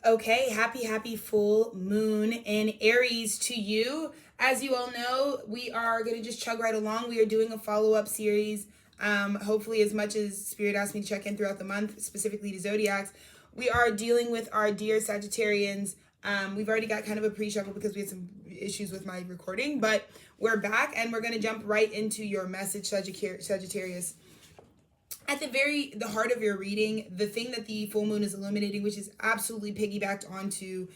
Okay, happy full moon in Aries to you. As you all know, we are going to just chug right along. We are doing a follow-up series, hopefully as much as Spirit asked me to check in throughout the month, specifically to Zodiacs. We are dealing with our dear Sagittarians. We've already got kind of a pre-shuffle because we had some issues with my recording, but we're back and we're going to jump right into your message, Sagittarius. At the heart of your reading, the thing that the full moon is illuminating, which is absolutely piggybacked onto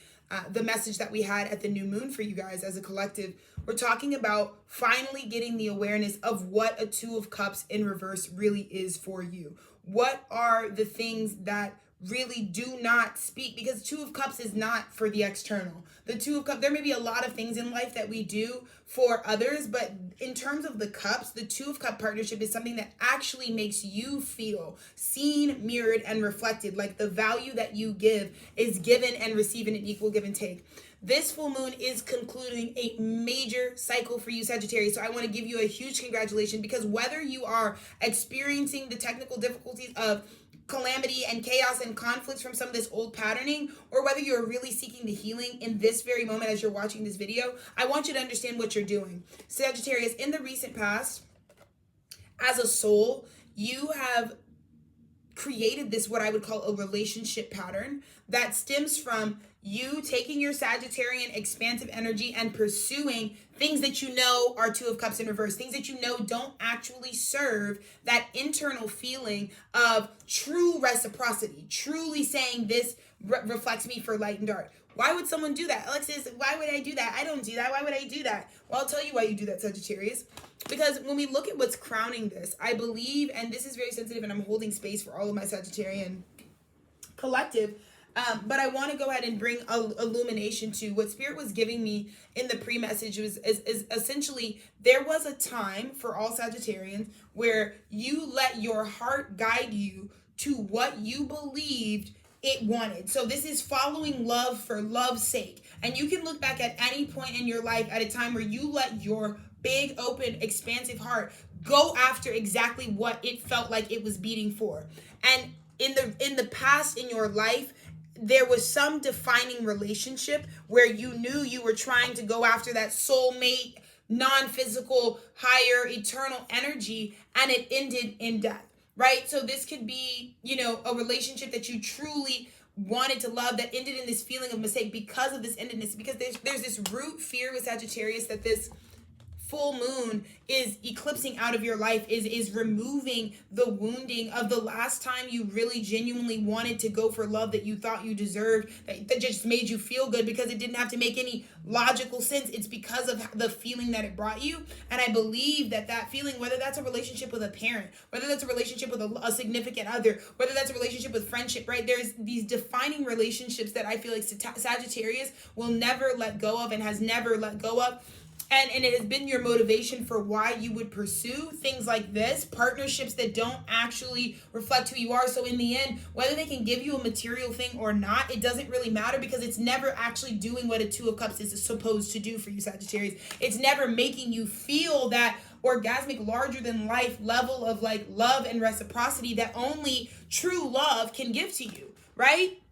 the message that we had at the new moon for you guys as a collective, we're talking about finally getting the awareness of what a Two of Cups in reverse really is for you. What are the things that really do not speak, because Two of Cups is not for the external. The Two of Cups, there may be a lot of things in life that we do for others, but in terms of the cups, the Two of Cup partnership is something that actually makes you feel seen, mirrored, and reflected. Like the value that you give is given and received in an equal give and take. This full moon is concluding a major cycle for you, Sagittarius. So I want to give you a huge congratulations, because whether you are experiencing the technical difficulties of calamity and chaos and conflicts from some of this old patterning, or whether you're really seeking the healing in this very moment as you're watching this video, I want you to understand what you're doing. Sagittarius, in the recent past, as a soul, you have created this, what I would call a relationship pattern that stems from you taking your Sagittarian expansive energy and pursuing things that you know are Two of Cups in reverse, things that you know don't actually serve that internal feeling of true reciprocity, truly saying this reflects me for light and dark. Why would someone do that? Alexis, why would I do that? I don't do that. Why would I do that? Well, I'll tell you why you do that, Sagittarius. Because when we look at what's crowning this, I believe, and this is very sensitive and I'm holding space for all of my Sagittarian collective, but I want to go ahead and bring illumination to what Spirit was giving me in the pre-message is essentially there was a time for all Sagittarians where you let your heart guide you to what you believed it wanted. So this is following love for love's sake. And you can look back at any point in your life at a time where you let your big, open, expansive heart go after exactly what it felt like it was beating for. And in the past in your life, there was some defining relationship where you knew you were trying to go after that soulmate, non-physical, higher, eternal energy, and it ended in death, right? So this could be, a relationship that you truly wanted to love that ended in this feeling of mistake because of this endedness, because there's this root fear with Sagittarius that this full moon is eclipsing out of your life, is removing the wounding of the last time you really genuinely wanted to go for love that you thought you deserved, that just made you feel good because it didn't have to make any logical sense. It's because of the feeling that it brought you. And I believe that feeling, whether that's a relationship with a parent, whether that's a relationship with a significant other, whether that's a relationship with friendship, right? There's these defining relationships that I feel like Sagittarius will never let go of and has never let go of. And it has been your motivation for why you would pursue things like this, partnerships that don't actually reflect who you are. So in the end, whether they can give you a material thing or not, it doesn't really matter, because it's never actually doing what a Two of Cups is supposed to do for you, Sagittarius. It's never making you feel that orgasmic, larger than life level of like love and reciprocity that only true love can give to you, right?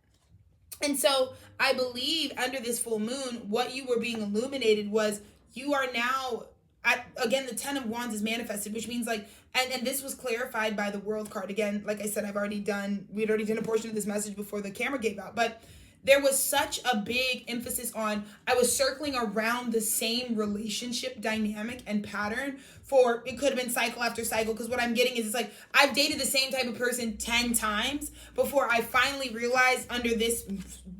And so I believe under this full moon, what you were being illuminated was you are now, again, the 10 of Wands is manifested, which means like, and this was clarified by the World card. Again, like I said, we'd already done a portion of this message before the camera gave out, but there was such a big emphasis on, I was circling around the same relationship dynamic and pattern for, it could have been cycle after cycle, because what I'm getting is it's like, I've dated the same type of person 10 times before I finally realized under this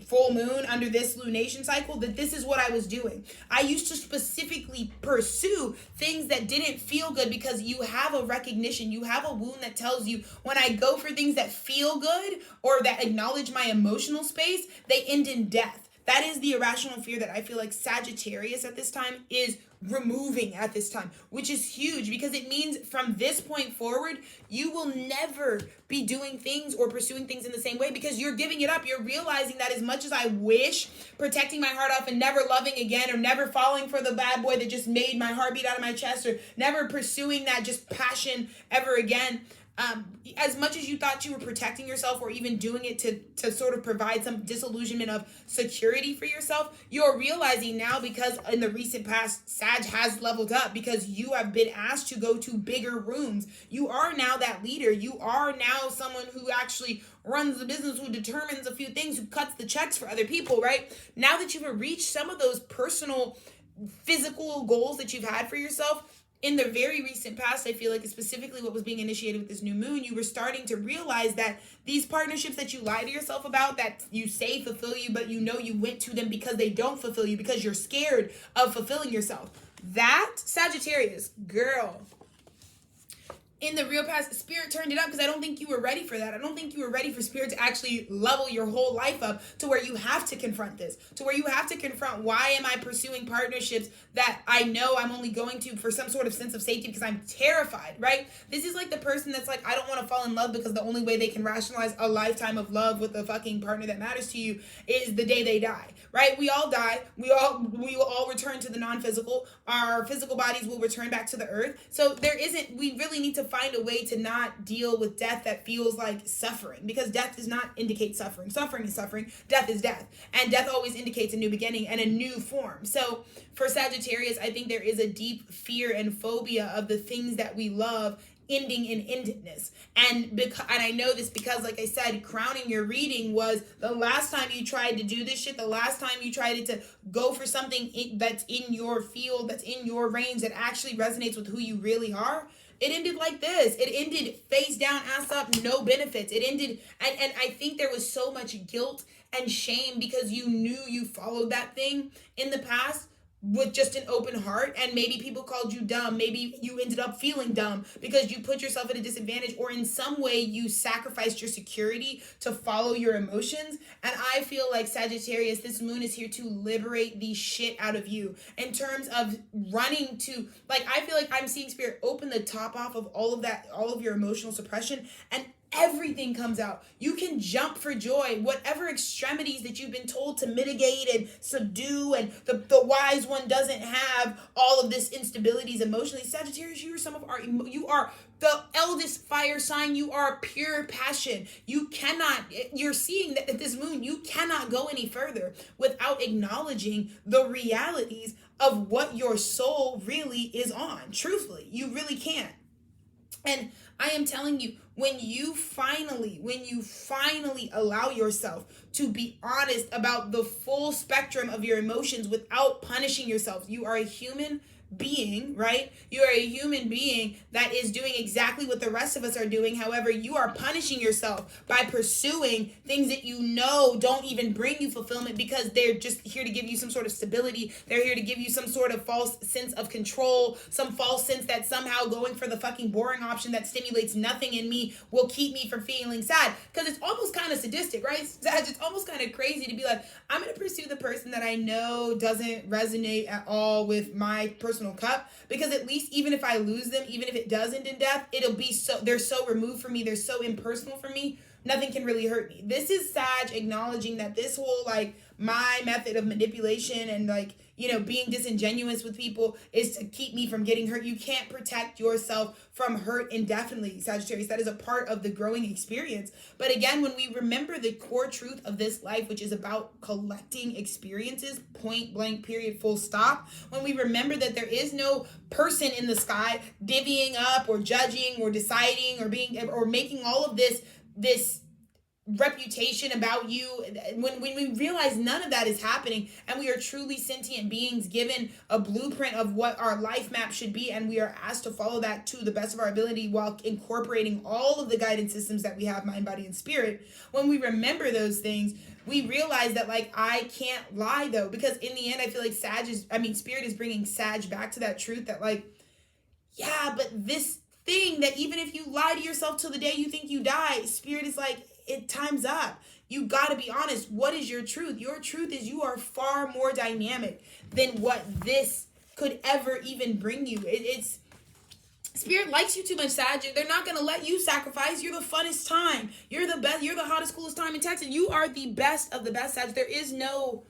full moon, under this lunation cycle, that this is what I was doing. I used to specifically pursue things that didn't feel good because you have a recognition, you have a wound that tells you when I go for things that feel good or that acknowledge my emotional space, they end in death. That is the irrational fear that I feel like Sagittarius at this time is removing at this time, which is huge, because it means from this point forward, you will never be doing things or pursuing things in the same way, because you're giving it up. You're realizing that as much as I wish protecting my heart off and never loving again, or never falling for the bad boy that just made my heart beat out of my chest, or never pursuing that just passion ever again, As much as you thought you were protecting yourself or even doing it to sort of provide some disillusionment of security for yourself, you're realizing now, because in the recent past, Sag has leveled up because you have been asked to go to bigger rooms. You are now that leader. You are now someone who actually runs the business, who determines a few things, who cuts the checks for other people, right? Now that you've reached some of those personal, physical goals that you've had for yourself, in the very recent past, I feel like, specifically what was being initiated with this new moon, you were starting to realize that these partnerships that you lie to yourself about, that you say fulfill you, but you know you went to them because they don't fulfill you, because you're scared of fulfilling yourself. That, Sagittarius, girl, in the real past, Spirit turned it up because I don't think you were ready for that. I don't think you were ready for Spirit to actually level your whole life up to where you have to confront this, to where you have to confront, why am I pursuing partnerships that I know I'm only going to for some sort of sense of safety because I'm terrified, right? This is like the person that's like, I don't want to fall in love because the only way they can rationalize a lifetime of love with a fucking partner that matters to you is the day they die, right? We all die. We will all return to the non-physical. Our physical bodies will return back to the earth. So we really need to find a way to not deal with death that feels like suffering, because death does not indicate suffering. Suffering is suffering. Death is death. And death always indicates a new beginning and a new form. So for Sagittarius, I think there is a deep fear and phobia of the things that we love ending in endedness. And I know this because, like I said, crowning your reading was the last time you tried to do this shit, the last time you tried to go for something that's in your field, that's in your range, that actually resonates with who you really are. It ended like this. It ended face down, ass up, no benefits. It ended, and I think there was so much guilt and shame because you knew you followed that thing in the past with just an open heart, and maybe people called you dumb. Maybe you ended up feeling dumb because you put yourself at a disadvantage, or in some way you sacrificed your security to follow your emotions. And I feel like, Sagittarius, this moon is here to liberate the shit out of you in terms of running to, like, I feel like I'm seeing Spirit open the top off of all of that, all of your emotional suppression, and everything comes out. You can jump for joy. Whatever extremities that you've been told to mitigate and subdue, and the wise one doesn't have all of this instabilities emotionally. Sagittarius, you are the eldest fire sign. You are pure passion. You're seeing that at this moon, you cannot go any further without acknowledging the realities of what your soul really is on. Truthfully, you really can't. And I am telling you, when you finally allow yourself to be honest about the full spectrum of your emotions without punishing yourself, you are a human being, right? You are a human being that is doing exactly what the rest of us are doing. However, you are punishing yourself by pursuing things that you know don't even bring you fulfillment, because they're just here to give you some sort of stability. They're here to give you some sort of false sense of control, some false sense that somehow going for the fucking boring option that stimulates nothing in me will keep me from feeling sad. Because it's almost kind of sadistic, right? It's almost kind of crazy to be like, I'm going to pursue the person that I know doesn't resonate at all with my personal cup, because at least even if I lose them, even if it does end in death, they're so removed from me, they're so impersonal for me, nothing can really hurt me. This is Sag acknowledging that this whole, like, my method of manipulation and, like, you know, being disingenuous with people is to keep me from getting hurt. You can't protect yourself from hurt indefinitely, Sagittarius. That is a part of the growing experience. But again, when we remember the core truth of this life, which is about collecting experiences, point blank, period, full stop, when we remember that there is no person in the sky divvying up or judging or deciding or making all of this reputation about you, when we realize none of that is happening, and we are truly sentient beings given a blueprint of what our life map should be, and we are asked to follow that to the best of our ability while incorporating all of the guidance systems that we have, mind, body, and spirit. When we remember those things, we realize that, like, I can't lie, though, because in the end, I feel like Spirit is bringing Sag back to that truth that, like, yeah, but this thing that even if you lie to yourself till the day you think you die, Spirit is like, time's up. You got to be honest. What is your truth? Your truth is you are far more dynamic than what this could ever even bring you. It's Spirit likes you too much, Sag. They're not going to let you sacrifice. You're the funnest time. You're the best. You're the hottest, coolest time in Texas. You are the best of the best, Sag. There is no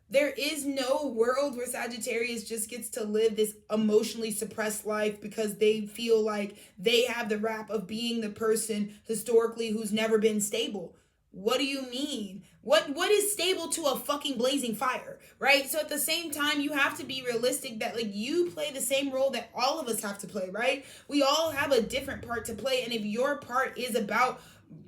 There is no world where Sagittarius just gets to live this emotionally suppressed life because they feel like they have the rap of being the person historically who's never been stable. What do you mean? What is stable to a fucking blazing fire, right? So at the same time, you have to be realistic that like you play the same role that all of us have to play, right? We all have a different part to play, and if your part is about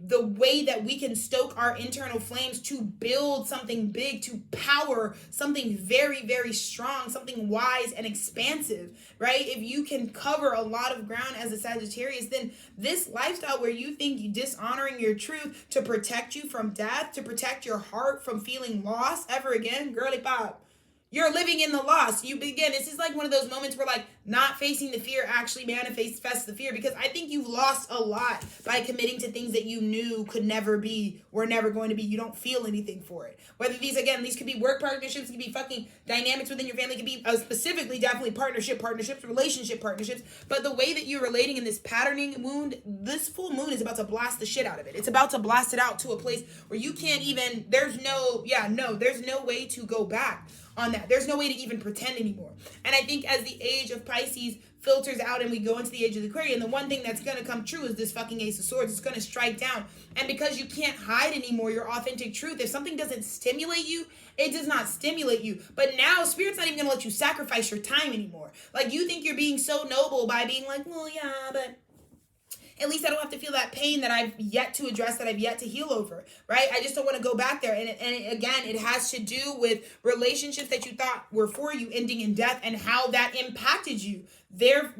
the way that we can stoke our internal flames to build something big, to power something very, very strong, something wise and expansive, right? If you can cover a lot of ground as a Sagittarius, then this lifestyle where you think you dishonoring your truth to protect you from death, to protect your heart from feeling lost ever again, girly pop. You're living in the loss. You begin. This is like one of those moments where like not facing the fear actually manifests the fear, because I think you've lost a lot by committing to things that you knew could never be, were never going to be. You don't feel anything for it. Whether these could be work partnerships, could be fucking dynamics within your family, could be specifically definitely partnerships, relationship partnerships. But the way that you're relating in this patterning wound, this full moon is about to blast the shit out of it. It's about to blast it out to a place where you can't even, there's no way to go back on that. There's no way to even pretend anymore. And I think as the age of Pisces filters out and we go into the age of the Aquarian, the one thing that's going to come true is this fucking Ace of Swords. It's going to strike down. And because you can't hide anymore your authentic truth, if something doesn't stimulate you, it does not stimulate you. But now Spirit's not even going to let you sacrifice your time anymore. Like, you think you're being so noble by being like, well, yeah, but at least I don't have to feel that pain that I've yet to address, that I've yet to heal over, right? I just don't want to go back there. And again, it has to do with relationships that you thought were for you ending in death and how that impacted you. They're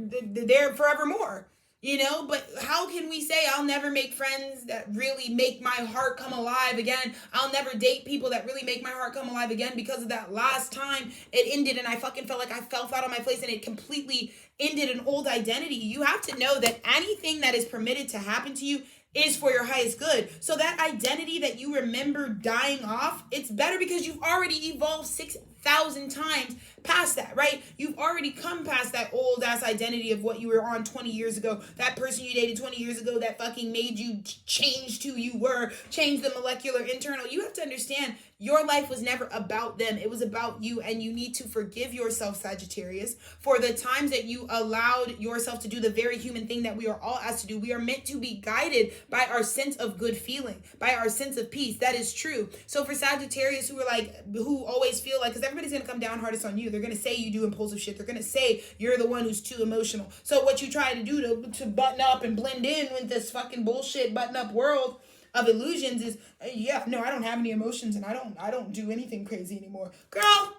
forevermore, you know? But how can we say I'll never make friends that really make my heart come alive again? I'll never date people that really make my heart come alive again because of that last time it ended and I fucking felt like I fell flat on my face and it completely ended an old identity. You have to know that anything that is permitted to happen to you is for your highest good. So that identity that you remember dying off, it's better because you've already evolved 6,000 times past that, right? You've already come past that old ass identity of what you were on 20 years ago, that person you dated 20 years ago that fucking made you change who you were, change the molecular internal. You have to understand your life was never about them. It was about you, and you need to forgive yourself, Sagittarius, for the times that you allowed yourself to do the very human thing that we are all asked to do. We are meant to be guided by our sense of good feeling, by our sense of peace. That is true. So for Sagittarius who always feel like, because everybody's going to come down hardest on you. They're going to say you do impulsive shit. They're going to say you're the one who's too emotional. So what you try to do to button up and blend in with this fucking bullshit button up world of illusions is, I don't have any emotions and I don't do anything crazy anymore. Girl,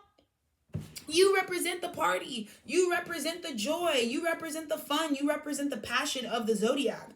you represent the party. You represent the joy. You represent the fun. You represent the passion of the zodiac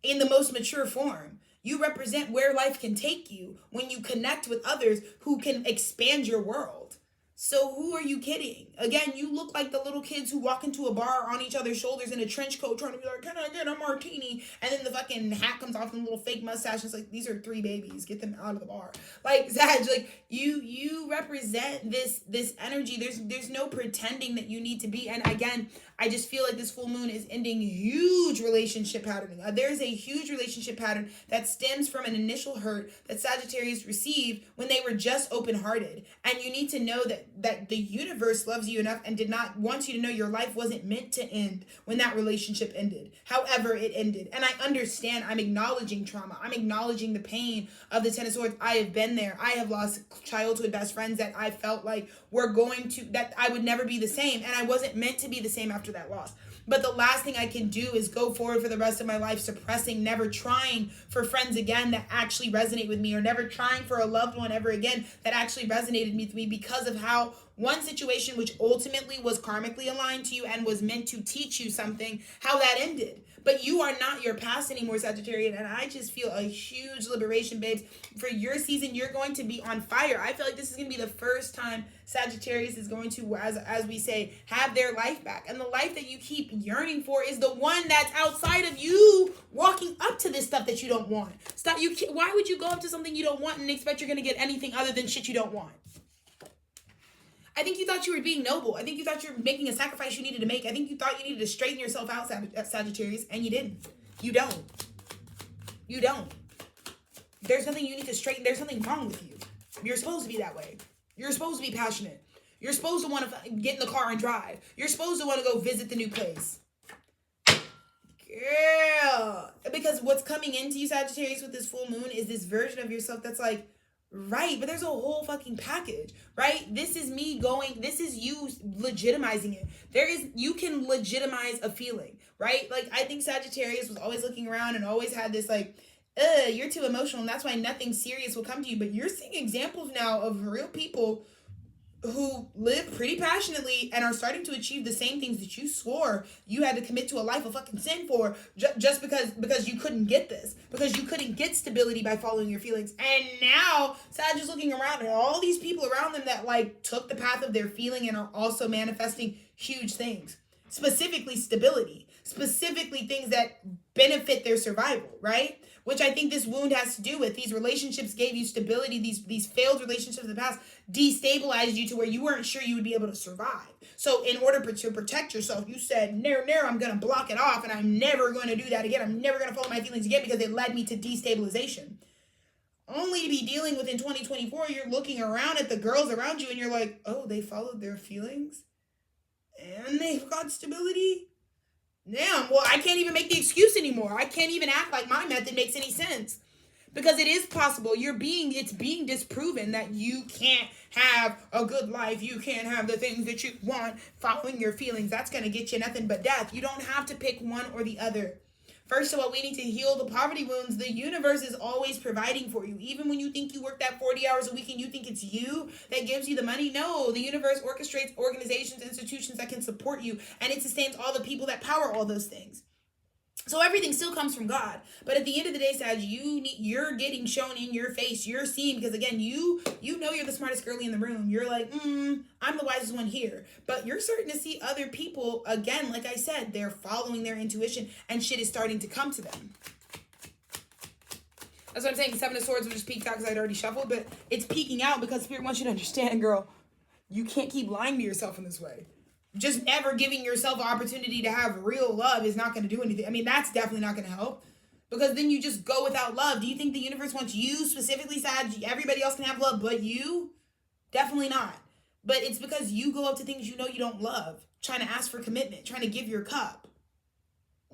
in the most mature form. You represent where life can take you when you connect with others who can expand your world. So who are you kidding? Again, you look like the little kids who walk into a bar on each other's shoulders in a trench coat trying to be like, can I get a martini? And then the fucking hat comes off and a little fake mustache. It's like, these are 3 babies. Get them out of the bar. Like, Sag, like you represent this energy. There's no pretending that you need to be. And again, I just feel like this full moon is ending huge relationship patterning. There's a huge relationship pattern that stems from an initial hurt that Sagittarius received when they were just open-hearted. And you need to know that the universe loves you enough and did not want you to know your life wasn't meant to end when that relationship ended. However it ended. And I understand. I'm acknowledging trauma. I'm acknowledging the pain of the Ten of Swords. I have been there. I have lost childhood best friends that I felt like that I would never be the same. And I wasn't meant to be the same after that loss. But the last thing I can do is go forward for the rest of my life suppressing, never trying for friends again that actually resonate with me, or never trying for a loved one ever again that actually resonated with me, because of how one situation, which ultimately was karmically aligned to you and was meant to teach you something, how that ended. But you are not your past anymore, Sagittarian. And I just feel a huge liberation, babes. For your season, you're going to be on fire. I feel like this is going to be the first time Sagittarius is going to, as we say, have their life back. And the life that you keep yearning for is the one that's outside of you, walking up to this stuff that you don't want. Why would you go up to something you don't want and expect you're going to get anything other than shit you don't want? I think you thought you were being noble. I think you thought you were making a sacrifice you needed to make. I think you thought you needed to straighten yourself out, Sagittarius, and you didn't. You don't. You don't. There's nothing you need to straighten. There's something wrong with you. You're supposed to be that way. You're supposed to be passionate. You're supposed to want to get in the car and drive. You're supposed to want to go visit the new place. Girl. Because what's coming into you, Sagittarius, with this full moon is this version of yourself that's like, right, but there's a whole fucking package, right? This is me going, this is you legitimizing it. You can legitimize a feeling, right? Like, I think Sagittarius was always looking around and always had this like, you're too emotional and that's why nothing serious will come to you. But you're seeing examples now of real people who live pretty passionately and are starting to achieve the same things that you swore you had to commit to a life of fucking sin for, just because you couldn't get this, because you couldn't get stability by following your feelings. And now Sag is looking around and all these people around them that like took the path of their feeling and are also manifesting huge things, specifically stability, specifically things that benefit their survival, right? Which I think this wound has to do with. These relationships gave you stability. These failed relationships in the past destabilized you to where you weren't sure you would be able to survive. So in order to protect yourself, you said, no, I'm going to block it off and I'm never going to do that again. I'm never going to follow my feelings again because it led me to destabilization. Only to be dealing with in 2024, you're looking around at the girls around you and you're like, oh, they followed their feelings and they've got stability? Damn, well, I can't even make the excuse anymore. I can't even act like my method makes any sense. Because it is possible. It's being disproven that you can't have a good life. You can't have the things that you want following your feelings. That's going to get you nothing but death. You don't have to pick one or the other. First of all, we need to heal the poverty wounds. The universe is always providing for you. Even when you think you work that 40 hours a week and you think it's you that gives you the money. No, the universe orchestrates organizations, institutions that can support you. And it sustains all the people that power all those things. So everything still comes from God. But at the end of the day, Sag, you're getting shown in your face. You're seeing, because again, you know you're the smartest girlie in the room. You're like, I'm the wisest one here. But you're starting to see other people, again, like I said, they're following their intuition and shit is starting to come to them. That's what I'm saying. Seven of Swords was just peeked out because I'd already shuffled. But it's peeking out because Spirit wants you to understand, girl, you can't keep lying to yourself in this way. Just never giving yourself an opportunity to have real love is not going to do anything. I mean, that's definitely not going to help. Because then you just go without love. Do you think the universe wants you specifically, Sag? Everybody else can have love but you? Definitely not. But it's because you go up to things you know you don't love. Trying to ask for commitment. Trying to give your cup.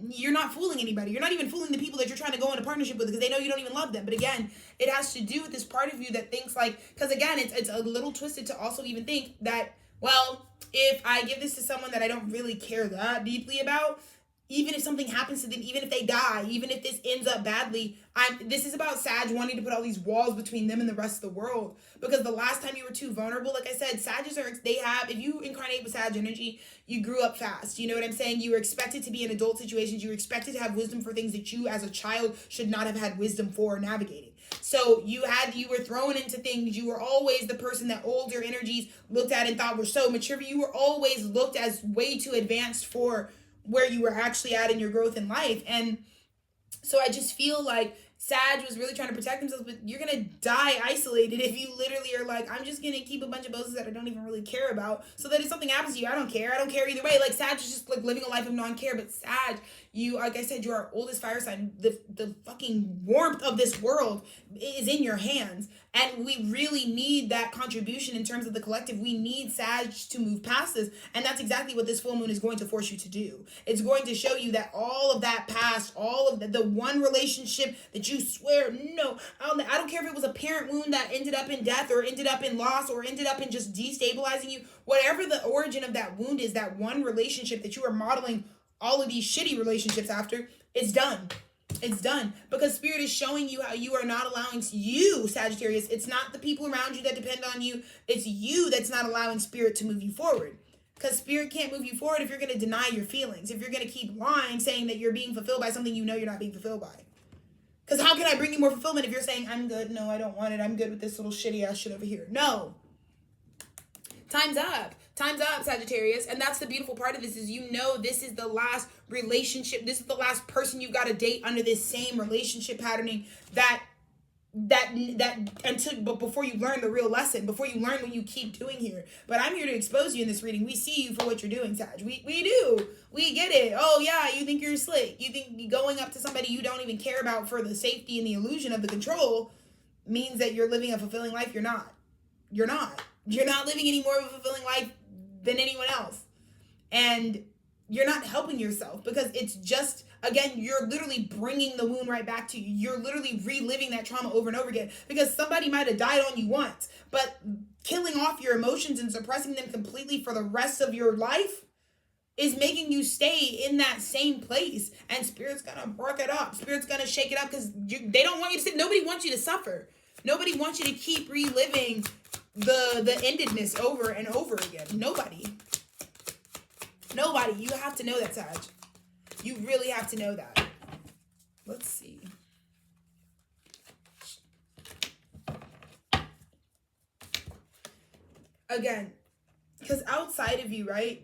You're not fooling anybody. You're not even fooling the people that you're trying to go into partnership with because they know you don't even love them. But again, it has to do with this part of you that thinks like... Because again, it's a little twisted to also even think that, well, if I give this to someone that I don't really care that deeply about, even if something happens to them, even if they die, even if this ends up badly, this is about Sag wanting to put all these walls between them and the rest of the world. Because the last time you were too vulnerable, like I said, Sagittarius if you incarnate with Sag energy, you grew up fast. You know what I'm saying? You were expected to be in adult situations. You were expected to have wisdom for things that you as a child should not have had wisdom for navigating. So you were thrown into things. You were always the person that older energies looked at and thought were so mature. You were always looked as way too advanced for where you were actually at in your growth in life. And so I just feel like Sag was really trying to protect themselves, but you're going to die isolated if you literally are like, I'm just going to keep a bunch of bosses that I don't even really care about so that if something happens to you, I don't care. I don't care either way. Like Sag is just like living a life of non-care, but Sag, you, like I said, you are our oldest fire sign. The fucking warmth of this world is in your hands. And we really need that contribution in terms of the collective. We need Sag to move past this. And that's exactly what this full moon is going to force you to do. It's going to show you that all of that past, all of the one relationship that you swear, no, I don't care if it was a parent wound that ended up in death or ended up in loss or ended up in just destabilizing you. Whatever the origin of that wound is, that one relationship that you are modeling all of these shitty relationships after, it's done. It's done. Because Spirit is showing you how you are not allowing you, Sagittarius. It's not the people around you that depend on you. It's you that's not allowing Spirit to move you forward. Because Spirit can't move you forward if you're going to deny your feelings. If you're going to keep lying, saying that you're being fulfilled by something you know you're not being fulfilled by. Because how can I bring you more fulfillment if you're saying, I'm good, no, I don't want it, I'm good with this little shitty ass shit over here. No. Time's up. Time's up, Sagittarius. And that's the beautiful part of this is you know this is the last relationship. This is the last person you've got to date under this same relationship patterning but before you learn the real lesson, before you learn what you keep doing here. But I'm here to expose you in this reading. We see you for what you're doing, Sag. We do. We get it. Oh, yeah, you think you're slick. You think going up to somebody you don't even care about for the safety and the illusion of the control means that you're living a fulfilling life. You're not. You're not. You're not living any more of a fulfilling life than anyone else. And you're not helping yourself because it's just, again, you're literally bringing the wound right back to you. You're literally reliving that trauma over and over again because somebody might have died on you once, but killing off your emotions and suppressing them completely for the rest of your life is making you stay in that same place. And Spirit's gonna work it up. Spirit's gonna shake it up because they don't want you to sit. Nobody wants you to suffer. Nobody wants you to keep reliving the endedness over and over again. Nobody. You have to know that, Sag. You really have to know that. Let's see. Again, because outside of you, right,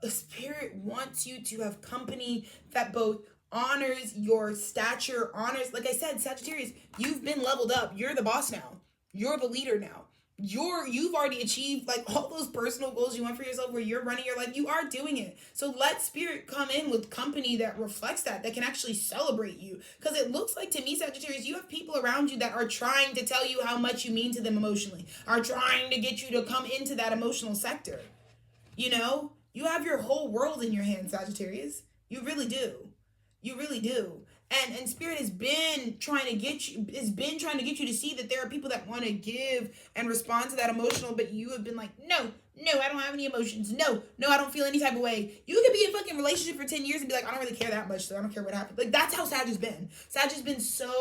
the Spirit wants you to have company that both honors your stature, honors, like I said, Sagittarius, you've been leveled up. You're the boss now. You're the leader now. You've already achieved like all those personal goals you want for yourself where you're running your life. You are doing it. So let Spirit come in with company that reflects that can actually celebrate you. Because it looks like to me, Sagittarius, you have people around you that are trying to tell you how much you mean to them emotionally, are trying to get you to come into that emotional sector. You know, you have your whole world in your hands, Sagittarius. You really do. You really do. And Spirit has been trying to get you to see that there are people that want to give and respond to that emotional, but you have been like, no, I don't have any emotions. No, I don't feel any type of way. You could be in a fucking relationship for 10 years and be like, I don't really care that much, so I don't care what happened. Like, that's how Sag has been. Sag has been so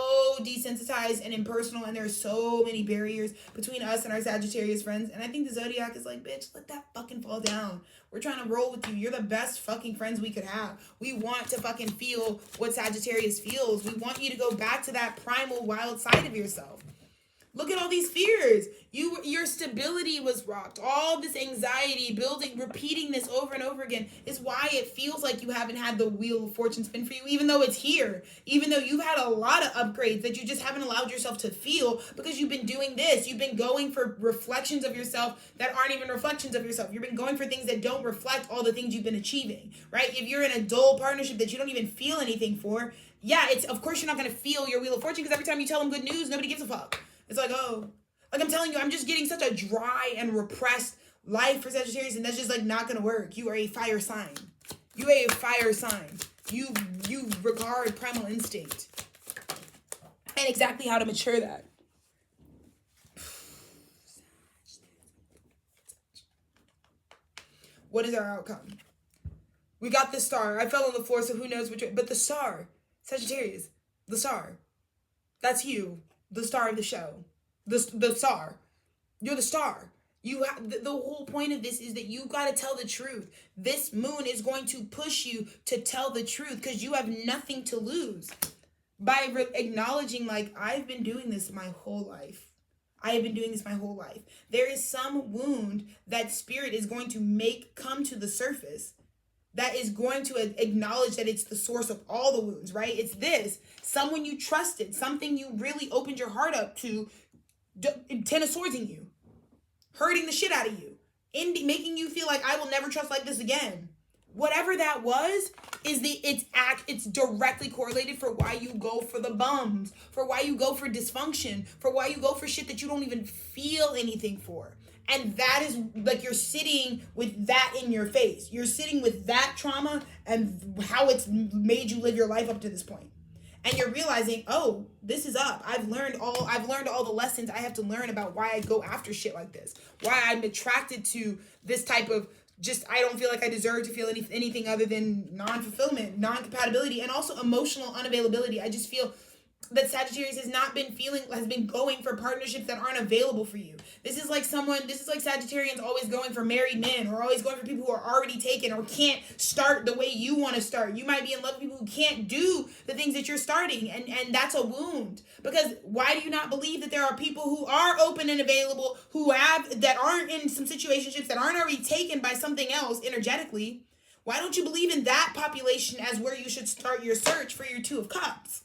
desensitized and impersonal, and there's so many barriers between us and our Sagittarius friends. And I think the Zodiac is like, bitch, let that fucking fall down. We're trying to roll with you. You're the best fucking friends we could have. We want to fucking feel what Sagittarius feels. We want you to go back to that primal wild side of yourself. Look at all these fears. Your stability was rocked. All this anxiety, building, repeating this over and over again is why it feels like you haven't had the wheel of fortune spin for you, even though it's here. Even though you've had a lot of upgrades that you just haven't allowed yourself to feel because you've been doing this. You've been going for reflections of yourself that aren't even reflections of yourself. You've been going for things that don't reflect all the things you've been achieving, right? If you're in a dull partnership that you don't even feel anything for, yeah, it's of course you're not going to feel your wheel of fortune because every time you tell them good news, nobody gives a fuck. It's like, oh, like I'm telling you, I'm just getting such a dry and repressed life for Sagittarius, and that's just like not gonna work. You are a fire sign. You are a fire sign. You regard primal instinct and exactly how to mature that. What is our outcome? We got the star. I fell on the floor, so who knows which way, but the star, Sagittarius, the star. That's you. The star of the show. The star. You're the star. You have the whole point of this is that you got to tell the truth. This moon is going to push you to tell the truth because you have nothing to lose. By acknowledging, like, I've been doing this my whole life. I have been doing this my whole life. There is some wound that Spirit is going to make come to the surface that is going to acknowledge that it's the source of all the wounds, right? It's this. Someone you trusted, something you really opened your heart up to, 10 of swords in you, hurting the shit out of you, making you feel like I will never trust like this again. Whatever that was, it's directly correlated for why you go for the bums, for why you go for dysfunction, for why you go for shit that you don't even feel anything for. And that is like you're sitting with that in your face. You're sitting with that trauma and how it's made you live your life up to this point. And you're realizing, oh, this is up. I've learned all the lessons I have to learn about why I go after shit like this. Why I'm attracted to this type of I don't feel like I deserve to feel anything other than non-fulfillment, non-compatibility, and also emotional unavailability. I just feel that Sagittarius has been going for partnerships that aren't available for you. This is like Sagittarians always going for married men or always going for people who are already taken or can't start the way you want to start. You might be in love with people who can't do the things that you're starting, and that's a wound. Because why do you not believe that there are people who are open and available that aren't in some situationships that aren't already taken by something else energetically? Why don't you believe in that population as where you should start your search for your Two of Cups?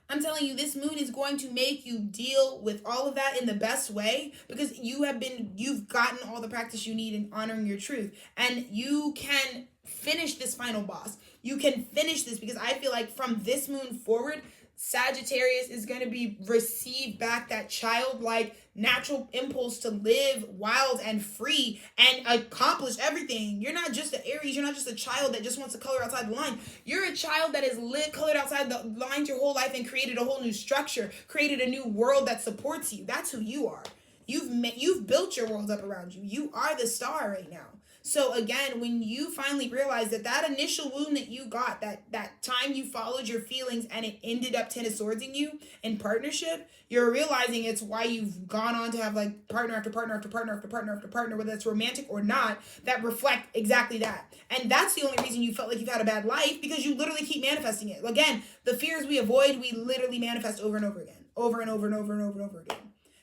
I'm telling you, this moon is going to make you deal with all of that in the best way because you've gotten all the practice you need in honoring your truth. And you can finish this final boss. You can finish this because I feel like from this moon forward, Sagittarius is going to receive back that childlike natural impulse to live wild and free and accomplish everything. You're not just an Aries. You're not just a child that just wants to color outside the line. You're a child that has lived colored outside the lines your whole life and created a whole new structure, created a new world that supports you. That's who you are. You've built your world up around you. You are the star right now. So again, when you finally realize that initial wound that you got, that time you followed your feelings and it ended up 10 of swords in you in partnership, you're realizing it's why you've gone on to have like partner after partner after partner after partner after partner, whether it's romantic or not, that reflect exactly that. And that's the only reason you felt like you've had a bad life, because you literally keep manifesting it. Again, the fears we avoid, we literally manifest over and over again, over and over and over and over and over again.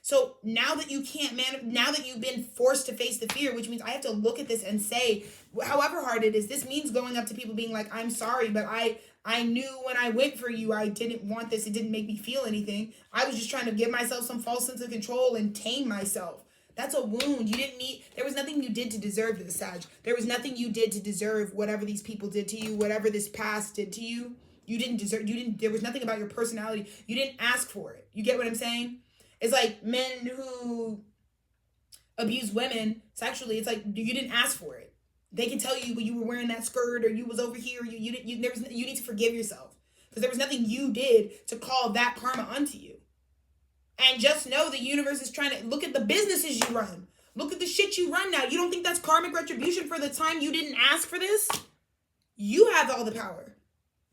So now that you can't now that you've been forced to face the fear, which means I have to look at this and say, however hard it is, this means going up to people being like, I'm sorry, but I knew when I went for you, I didn't want this. It didn't make me feel anything. I was just trying to give myself some false sense of control and tame myself. That's a wound. There was nothing you did to deserve this, Sag. There was nothing you did to deserve whatever these people did to you, whatever this past did to you. There was nothing about your personality. You didn't ask for it. You get what I'm saying? It's like men who abuse women sexually. It's like you didn't ask for it. They can tell you when you were wearing that skirt or you was over here. You need to forgive yourself, because there was nothing you did to call that karma onto you. And just know the universe is trying to look at the businesses you run. Look at the shit you run now. You don't think that's karmic retribution for the time you didn't ask for this? You have all the power.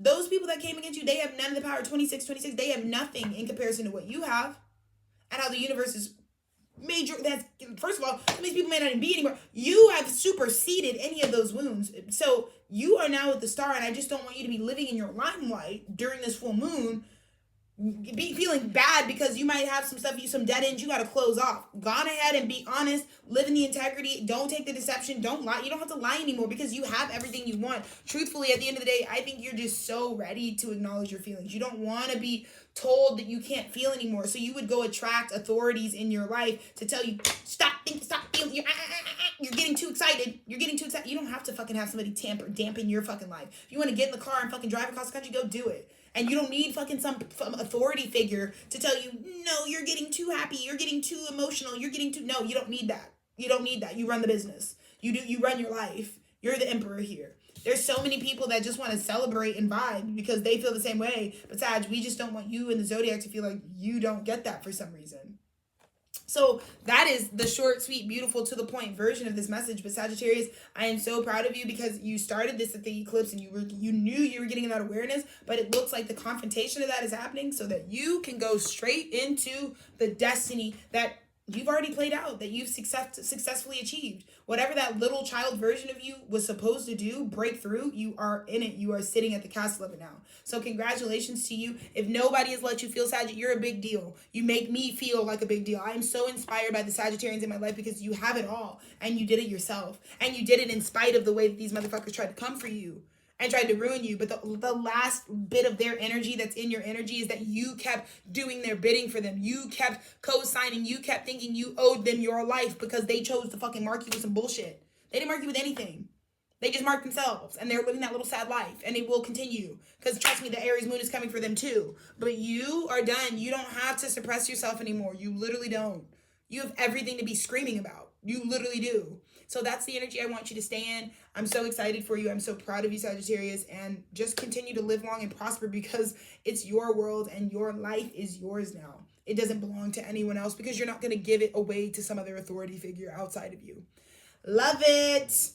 Those people that came against you, they have none of the power. 26, they have nothing in comparison to what you have. And how the universe is major. That's, first of all, some of these people may not even be anymore. You have superseded any of those wounds. So you are now with the star, and I just don't want you to be living in your limelight during this full moon, be feeling bad because you might have some dead ends you got to close off. Go on ahead and be honest. Live in the integrity. Don't take the deception. Don't lie. You don't have to lie anymore because you have everything you want. Truthfully, at the end of the day, I think you're just so ready to acknowledge your feelings. You don't want to be told that you can't feel anymore. So you would go attract authorities in your life to tell you, stop feeling. You're getting too excited. You don't have to fucking have somebody dampen your fucking life. If you want to get in the car and fucking drive across the country, go do it. And you don't need fucking some authority figure to tell you, no, you're getting too happy. You're getting too emotional. No, you don't need that. You don't need that. You run the business. You run your life. You're the emperor here. There's so many people that just want to celebrate and vibe because they feel the same way. But Sag, we just don't want you in the zodiac to feel like you don't get that for some reason. So that is the short, sweet, beautiful, to the point version of this message. But Sagittarius, I am so proud of you because you started this at the eclipse and you knew you were getting that awareness, but it looks like the confrontation of that is happening so that you can go straight into the destiny that you've already played out, that you've successfully achieved. Whatever that little child version of you was supposed to do, break through, you are in it. You are sitting at the castle of it now. So congratulations to you. If nobody has let you feel Sagittarius, you're a big deal. You make me feel like a big deal. I am so inspired by the Sagittarians in my life because you have it all and you did it yourself. And you did it in spite of the way that these motherfuckers tried to come for you and tried to ruin you. But the last bit of their energy that's in your energy is that you kept doing their bidding for them. You kept co-signing. You kept thinking you owed them your life because they chose to fucking mark you with some bullshit. They didn't mark you with anything. They just marked themselves, and they're living that little sad life, and it will continue. Because trust me, the Aries moon is coming for them too. But you are done. You don't have to suppress yourself anymore. You literally don't. You have everything to be screaming about. You literally do. So that's the energy I want you to stay in. I'm so excited for you. I'm so proud of you, Sagittarius. And just continue to live long and prosper because it's your world and your life is yours now. It doesn't belong to anyone else because you're not going to give it away to some other authority figure outside of you. Love it.